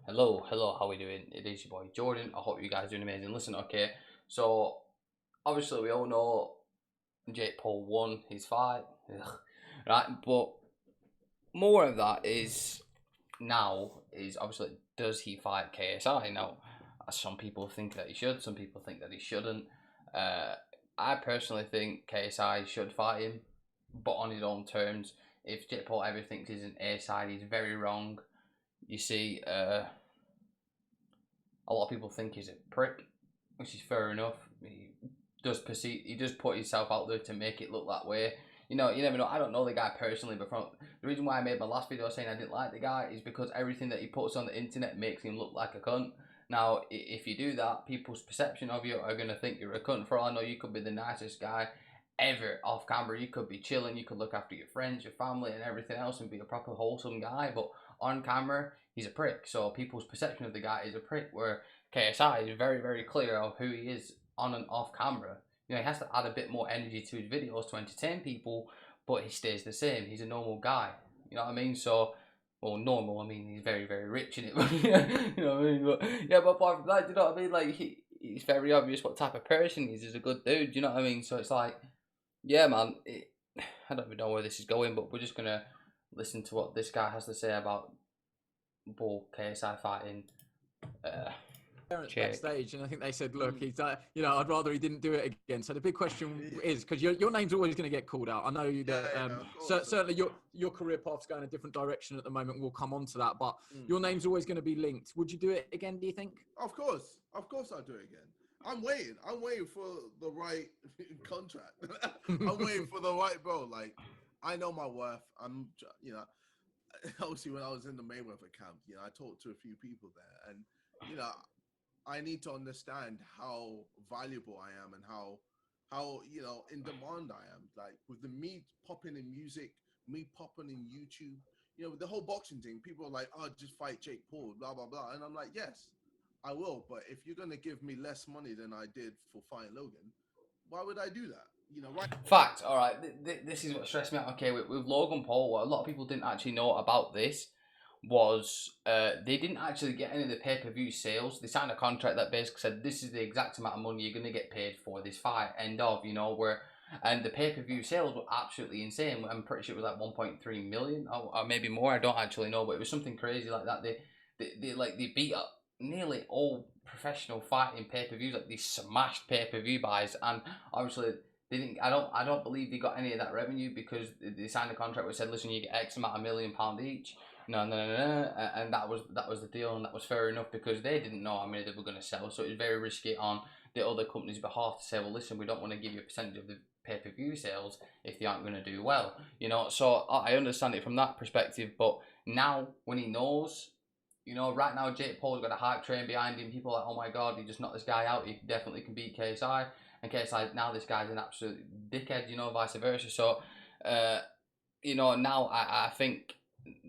Hello, how we doing? It is your boy Jordan. I hope you guys are doing amazing. Listen, okay, so obviously we all know Jake Paul won his fight, right? But more of that is now is obviously does he fight KSI now? Some people think that he should, some people think that he shouldn't. Uh, I personally think KSI should fight him, but on his own terms. If Jake Paul ever thinks he's an A side, he's very wrong. You see, a lot of people think he's a prick, which is fair enough. He does put himself out there to make it look that way. You never know. I don't know the guy personally, but from the reason why I made my last video saying I didn't like the guy is because everything that he puts on the internet makes him look like a cunt. Now, if you do that, people's perception of you are gonna think you're a cunt. For all I know, you could be the nicest guy ever off camera. You could be chilling. You could look after your friends, your family, and everything else, and be a proper wholesome guy. But on camera, he's a prick. So people's perception of the guy is a prick. Where KSI is very, very clear of who he is on and off camera. He has to add a bit more energy to his videos to entertain people, but he stays the same. He's a normal guy. You know what I mean? So, well, normal. I mean, he's very, very rich in it. You know what I mean? But yeah, but apart from that, you know what I mean? Like he's very obvious what type of person he is. He's a good dude. You know what I mean? So it's like, yeah, man. I don't even know where this is going, but we're just gonna listen to what this guy has to say about Bull KSI fighting. Uh, Parents Jake. backstage, and I think they said, "Look, he's I'd rather he didn't do it again." So the big question is, because your name's always going to get called out. I know that certainly your career path's going a different direction at the moment. We'll come on to that, but your name's always going to be linked. Would you do it again? Do you think? Of course, I'll do it again. I'm waiting for the right contract. I'm waiting for the right bro. Like, I know my worth. Obviously when I was in the Mayweather camp, I talked to a few people there, and I need to understand how valuable I am and how in demand I am. Like with the me popping in music, me popping in YouTube, with the whole boxing thing, people are like, "Oh, just fight Jake Paul," blah blah blah, and I'm like, "Yes, I will." But if you're gonna give me less money than I did for fighting Logan, why would I do that? Right? Fact. All right. This is what stressed me out. Okay, with Logan Paul, what a lot of people didn't actually know about this was they didn't actually get any of the pay per view sales. They signed a contract that basically said this is the exact amount of money you're gonna get paid for this fight. End of. Where. And the pay per view sales were absolutely insane. I'm pretty sure it was like 1.3 million or maybe more. I don't actually know, but it was something crazy like that. They beat up nearly all professional fighting pay per views. Like they smashed pay per view buys, and obviously they didn't. I don't believe they got any of that revenue because they signed a contract which said, listen, you get X amount of £1 million each. No, and that was the deal, and that was fair enough because they didn't know how many they were going to sell. So it was very risky on the other company's behalf to say, well, listen, we don't want to give you a percentage of the pay per view sales if they aren't going to do well. So I understand it from that perspective, but now when he knows. Right now Jake Paul's got a hype train behind him. People are like, oh my god, he just knocked this guy out. He definitely can beat KSI. And KSI, now this guy's an absolute dickhead, vice versa. So, now I think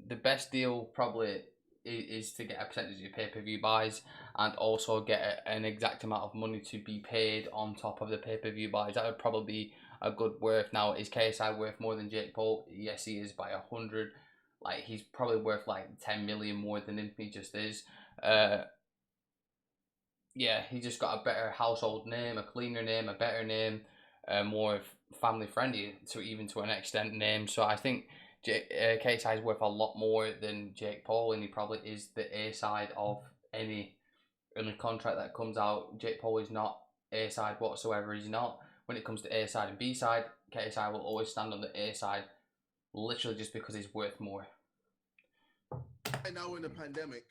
the best deal probably is to get a percentage of your pay-per-view buys and also get an exact amount of money to be paid on top of the pay-per-view buys. That would probably be a good worth. Now, is KSI worth more than Jake Paul? Yes, he is by 100. Like, he's probably worth like 10 million more than him. He just is. Yeah, he just got a better household name, a cleaner name, a better name, more family friendly to an extent name. So I think KSI is worth a lot more than Jake Paul, and he probably is the A side of any contract that comes out. Jake Paul is not A side whatsoever. He's not. When it comes to A side and B side, KSI will always stand on the A side, literally just because he's worth more. Right now in the pandemic,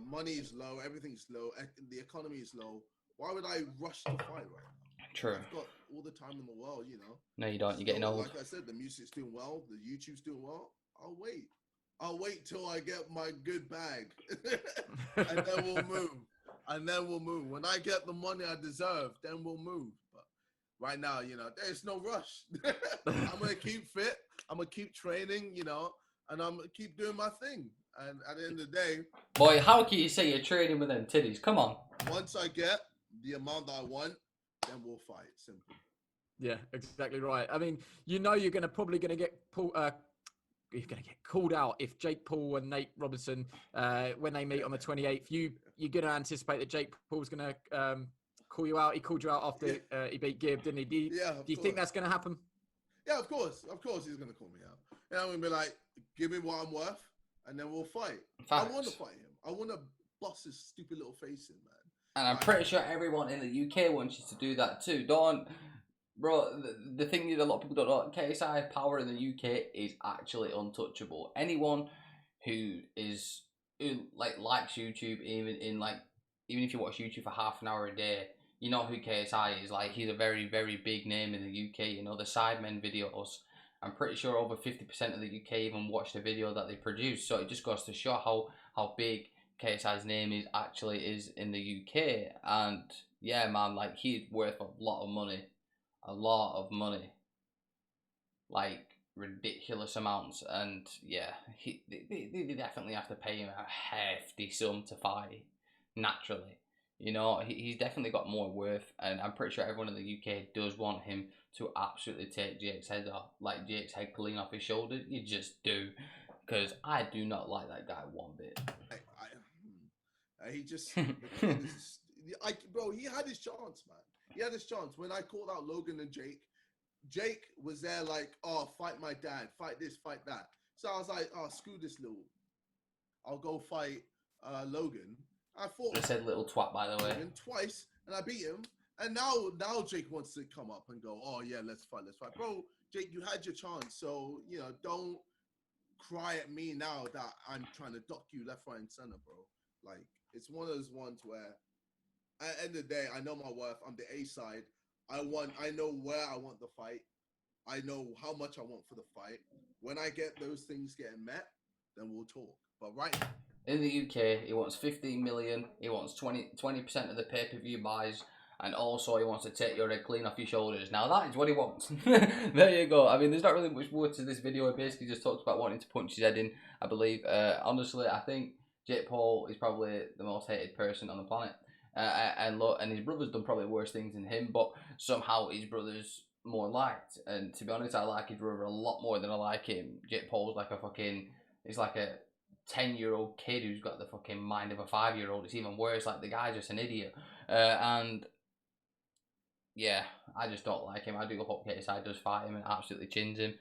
money is low, everything's low, the economy is low. Why would I rush to fight right now? True. I've got all the time in the world, No, you don't. You're getting old. Like I said, the music's doing well, the YouTube's doing well. I'll wait till I get my good bag, and then we'll move. When I get the money I deserve, then we'll move. But right now, there's no rush. I'm gonna keep fit. I'm gonna keep training, and I'm gonna keep doing my thing. And at the end of the day, boy, how can you say you're training with them titties? Come on. Once I get the amount that I want, then we'll fight. Simple. Yeah, exactly right. I mean, you're probably gonna get you're going to get called out if Jake Paul and Nate Robinson, when they meet on the 28th, you're going to anticipate that Jake Paul's going to call you out. He called you out after he beat Gibb, didn't he? Do you think that's going to happen? Yeah, of course he's going to call me out. And I'm going to be like, give me what I'm worth, and then we'll fight. Facts. I want to fight him. I want to bust his stupid little face in, man. And I'm pretty sure everyone in the UK wants you to do that too. Bro, the thing is, a lot of people don't know, KSI power in the UK is actually untouchable. Anyone who likes YouTube, even if you watch YouTube for half an hour a day, you know who KSI is. Like, he's a very, very big name in the UK. You know, the Sidemen videos, I'm pretty sure over 50% of the UK even watch the video that they produce. So it just goes to show how big KSI's name is in the UK. And yeah, man, like, he's worth a lot of money. Like, ridiculous amounts. And yeah, they definitely have to pay him a hefty sum to fight, naturally. You know, he's definitely got more worth, and I'm pretty sure everyone in the UK does want him to absolutely take Jake's head off, like Jake's head clean off his shoulders. You just do, because I do not like that guy one bit. He just, bro, he had his chance, man. He had his chance. When I called out Logan and Jake was there like, oh, fight my dad, fight this, fight that. So I was like, oh, screw this little, I'll go fight Logan. I fought. I said little twat, by the way. Twice, and I beat him. And now Jake wants to come up and go, oh yeah, let's fight. Bro, Jake, you had your chance. So, you know, don't cry at me now that I'm trying to duck you left, right, and center, bro. Like, it's one of those ones where at the end of the day, I know my worth. I'm the A side. I know where I want the fight. I know how much I want for the fight. When I get those things getting met, then we'll talk. But right now, in the UK, he wants 15 million. He wants 20% of the pay-per-view buys, and also he wants to take your head clean off your shoulders. Now that is what he wants. There you go. I mean, there's not really much more to this video. It basically just talks about wanting to punch his head in, I believe. Honestly, I think Jake Paul is probably the most hated person on the planet. And his brother's done probably worse things than him, but somehow his brother's more liked. And to be honest, I like his brother a lot more than I like him. Jake Paul's like he's like a 10-year-old kid who's got the fucking mind of a 5-year-old. It's even worse. Like, the guy's just an idiot. And yeah, I just don't like him. I do hope KSI does fight him and absolutely chins him.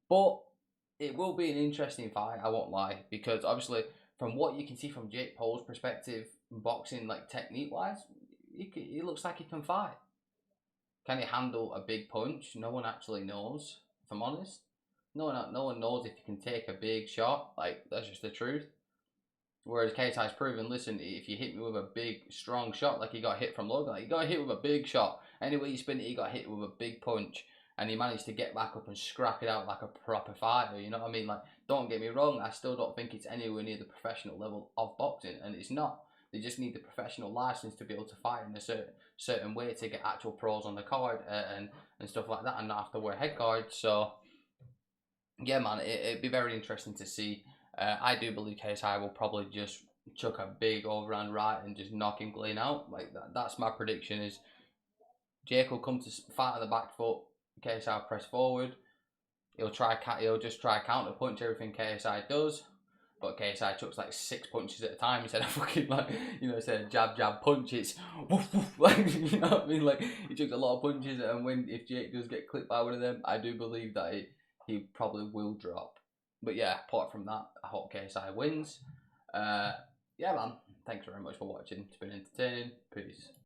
But it will be an interesting fight, I won't lie, because obviously from what you can see from Jake Paul's perspective, boxing, like, technique wise, he looks like he can fight. Can he handle a big punch? No one actually knows, if I'm honest. No one knows if he can take a big shot. Like, that's just the truth. Whereas KSI's proven, listen, if you hit me with a big, strong shot, like he got hit from Logan, like he got hit with a big shot. Anyway you spin it, he got hit with a big punch. And he managed to get back up and scrap it out like a proper fighter, you know what I mean? Like, don't get me wrong, I still don't think it's anywhere near the professional level of boxing, and it's not. They just need the professional license to be able to fight in a certain way to get actual pros on the card and stuff like that, and not have to wear head guards. So yeah, man, it'd be very interesting to see. I do believe KSI will probably just chuck a big overhand right and just knock him clean out. Like, that's my prediction, is Jake will come to fight on the back foot, KSI will press forward. He'll just try counter punch everything KSI does, but KSI chucks like 6 punches at a time instead of fucking, like, you know, instead of jab punch, it's woof woof, like, you know what I mean? Like, he chucks a lot of punches, and if Jake does get clipped by one of them, I do believe that he probably will drop. But yeah, apart from that, I hope KSI wins. Yeah, man. Thanks very much for watching. It's been entertaining. Peace.